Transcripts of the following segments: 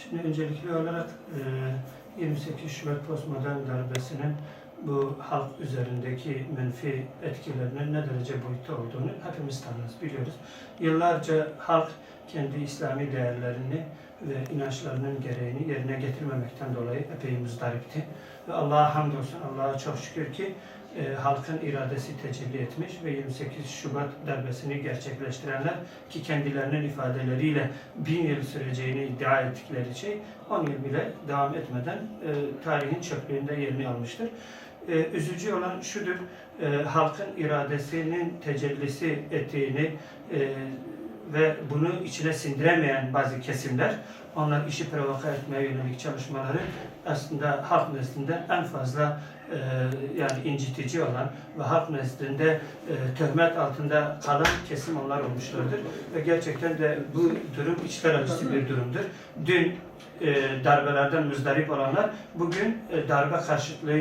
Şimdi öncelikli olarak 28 Şubat postmodern darbesinin bu halk üzerindeki menfi etkilerinin ne derece boyutta olduğunu hepimiz tanıyoruz, biliyoruz. Yıllarca halk kendi İslami değerlerini ve inançlarının gereğini yerine getirmemekten dolayı epey muzdaripti. Ve Allah'a hamdolsun, Allah'a çok şükür ki halkın iradesi tecelli etmiş ve 28 Şubat darbesini gerçekleştirenler ki kendilerinin ifadeleriyle 1000 yıl süreceğini iddia ettikleri şey 10 yıl bile devam etmeden tarihin çöplüğünde yerini almıştır. Üzücü olan şudur, halkın iradesinin tecellisi ettiğini ve bunu içine sindiremeyen bazı kesimler, onlar işi provoka etmeye yönelik çalışmaları aslında halk nezdinde en fazla yani incitici olan ve halk nezdinde töhmet altında kalan kesim onlar olmuşlardır. Ve gerçekten de bu durum içler acısı bir durumdur. Dün darbelerden müzdarip olanlar bugün darbe karşıtlığı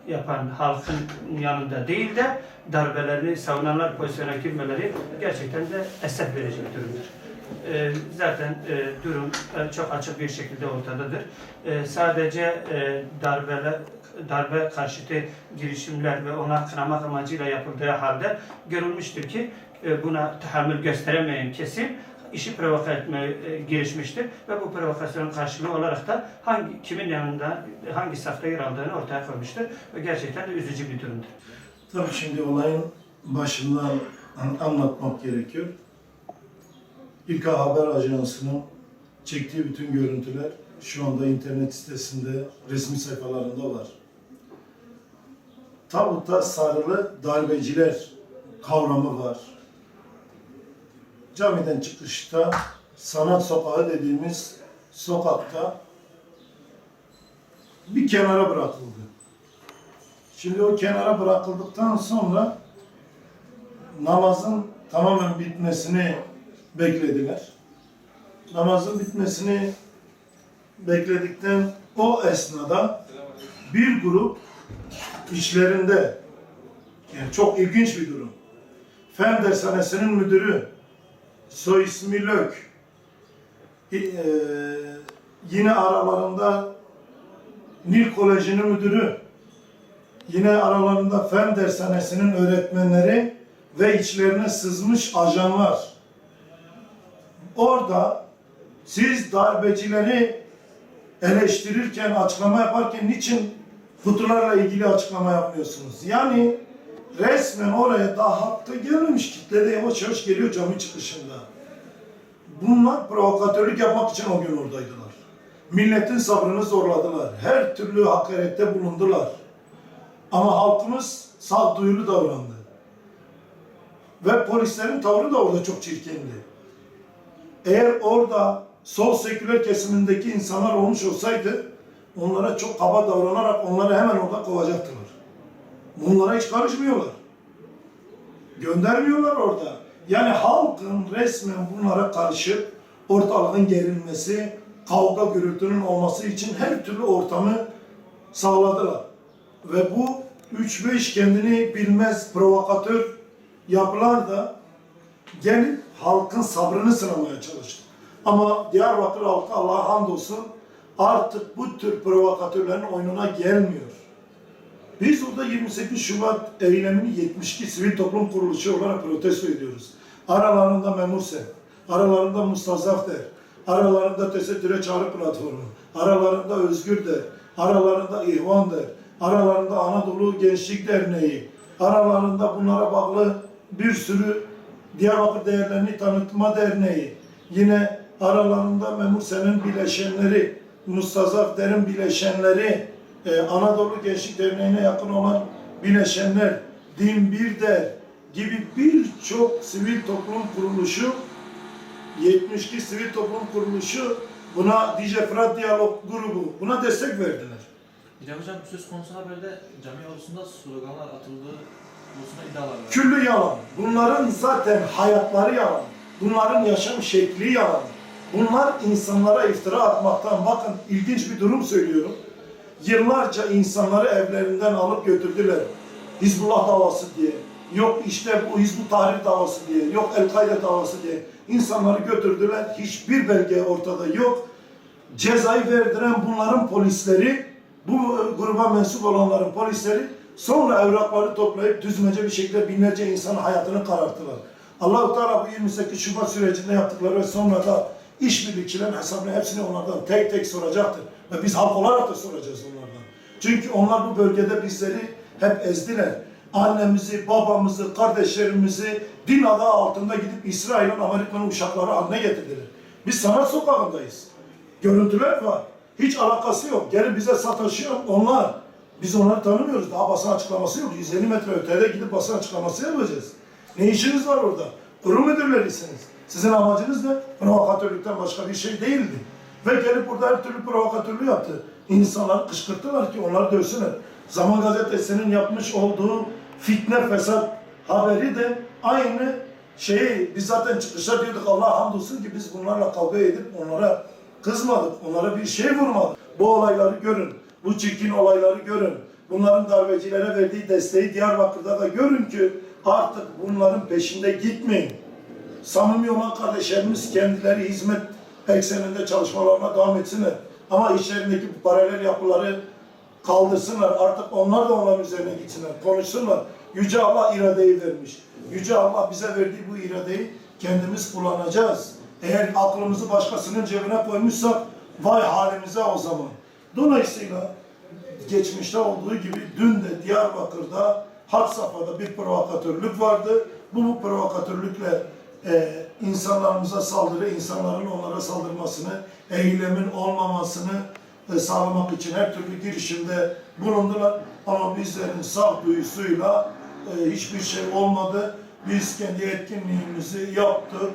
yapan halkın yanında değil de darbelerini savunanlar pozisyona girmeleri gerçekten de esef verici bir durumdur. Zaten durum çok açık bir şekilde ortadadır. Sadece darbe karşıtı girişimler ve ona kınamak amacıyla yapıldığı halde görülmüştür ki buna tahammül gösteremeyen kesim işi provoka etmeye girişmiştir ve bu provokasyonun karşılığı olarak da kimin yanında, hangi safta yer aldığını ortaya koymuştur ve gerçekten de üzücü bir durumdur. Tabii şimdi olayın başından anlatmak gerekiyor. İlka Haber Ajansı'nın çektiği bütün görüntüler şu anda internet sitesinde, resmi sayfalarında var. Tabuta sarılı darbeciler kavramı var. Camiden çıkışta Sanat Sokağı dediğimiz sokakta bir kenara bırakıldı. Şimdi o kenara bırakıldıktan sonra namazın tamamen bitmesini beklediler. Namazın bitmesini bekledikten o esnada bir grup içlerinde, yani çok ilginç bir durum, Fen Dershanesi'nin müdürü, soy ismi Lök, yine aralarında Nil Koleji'nin müdürü, yine aralarında Fen Dershanesi'nin öğretmenleri ve içlerine sızmış ajanlar. Orada siz darbecileri eleştirirken, açıklama yaparken niçin kutularla ilgili açıklama yapmıyorsunuz? Yani resmen oraya daha hatta gelmemiş kitle de yavaş yavaş geliyor cami çıkışında. Bunlar provokatörlük yapmak için o gün oradaydılar. Milletin sabrını zorladılar. Her türlü hakarette bulundular. Ama halkımız sağduyulu davrandı. Ve polislerin tavrı da orada çok çirkindi. Eğer orada sol seküler kesimindeki insanlar olmuş olsaydı, onlara çok kaba davranarak onları hemen orada kovacaktılar. Bunlara hiç karışmıyorlar. Göndermiyorlar orada. Yani halkın resmen bunlara karışıp ortalığın gerilmesi, kavga gürültünün olması için her türlü ortamı sağladılar. Ve bu 3-5 kendini bilmez provokatör yapılar da gelip halkın sabrını sınamaya çalıştı. Ama Diyarbakır halkı Allah'a hamdolsun artık bu tür provokatörlerin oyununa gelmiyor. Biz orada 28 Şubat eylemini 72 sivil toplum kuruluşu olarak protesto ediyoruz. Aralarında Memur Sen, aralarında Mustazaf Der, aralarında Tesettüre Çağrı Platformu, aralarında Özgür Der, aralarında İhvan Der, aralarında Anadolu Gençlik Derneği, aralarında bunlara bağlı bir sürü Diyarbakır Değerlerini Tanıtma Derneği, yine aralarında Memur Sen'in bileşenleri, Mustazaf Der'in bileşenleri, Anadolu Gençlik Derneği'ne yakın olan bileşenler, Din Bir Der gibi birçok sivil toplum kuruluşu, 72 sivil toplum kuruluşu buna Dicle Fırat Diyalog grubu buna destek verdiler. İlhan Hocam söz konusu haberde cami avlusunda sloganlar atıldığı konusunda iddialar var. Küllü yalan. Bunların zaten hayatları yalan. Bunların yaşam şekli yalan. Bunlar insanlara iftira atmaktan, bakın ilginç bir durum söylüyorum. Yıllarca insanları evlerinden alıp götürdüler. Hizbullah davası diye. Yok işte bu Hizbut Tahrir davası diye. Yok El-Kaide davası diye. İnsanları götürdüler. Hiçbir belge ortada yok. cezayı verdiren bunların polisleri, bu gruba mensup olanların polisleri sonra evrakları toplayıp düzmece bir şekilde binlerce insanın hayatını kararttılar. Allah-u Teala bu 28 Şubat sürecinde yaptıkları ve sonra da işbirlikçilerin hesabını hepsini onlardan tek tek soracaktır. Ve biz halk olarak da soracağız onlardan. Çünkü onlar bu bölgede bizleri hep ezdiler. Annemizi, babamızı, kardeşlerimizi din adı altında gidip İsrail'in, Amerika'nın uşakları haline getirdiler. Biz sanat sokağındayız. Görüntüler var. Hiç alakası yok. Gelip bize sataşıyor onlar. Biz onları tanımıyoruz. Daha basın açıklaması yok. 150 metre ötede gidip basın açıklaması yapacağız. Ne işiniz var orada? Kurum müdürlerisiniz. Sizin amacınız ne? Provokatörlükten başka bir şey değildi. Ve gelip burada her türlü provokatörlüğü yaptı. İnsanları kışkırttılar ki onları dövsünler. Zaman Gazetesi'nin yapmış olduğu fitne fesat haberi de aynı şeyi, biz zaten çıkışta diyorduk Allah'a hamdolsun ki biz bunlarla kavga edip onlara kızmadık, onlara bir şey vurmadık. Bu olayları görün, bu çirkin olayları görün. Bunların darbecilere verdiği desteği Diyarbakır'da da görün ki artık bunların peşinde gitmeyin. Samimi olan kardeşlerimiz kendileri hizmet ekseninde çalışmalarına devam etsinler. Ama içlerindeki bu paralel yapıları kaldırsınlar. Artık onlar da onların üzerine gitsinler, konuşsunlar. Yüce Allah iradeyi vermiş. Yüce Allah bize verdiği bu iradeyi kendimiz kullanacağız. Eğer aklımızı başkasının cebine koymuşsak vay halimize o zaman. Dolayısıyla geçmişte olduğu gibi dün de Diyarbakır'da had safhada bir provokatörlük vardı. Bu provokatörlükle insanlarımıza saldırı, insanların onlara saldırmasını, eylemin olmamasını sağlamak için her türlü girişimde bulundular. Ama bizlerin sağduyusuyla hiçbir şey olmadı. Biz kendi etkinliğimizi yaptık,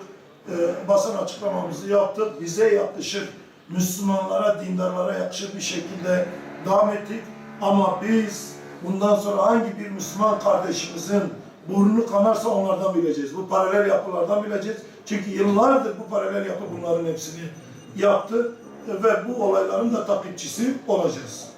basın açıklamamızı yaptık. Bize yakışır, Müslümanlara, dindarlara yakışır bir şekilde devam ettik. Ama biz bundan sonra hangi bir Müslüman kardeşimizin burnu kanarsa onlardan bileceğiz. Bu paralel yapılardan bileceğiz. Çünkü yıllardır bu paralel yapı bunların hepsini yaptı ve bu olayların da takipçisi olacağız.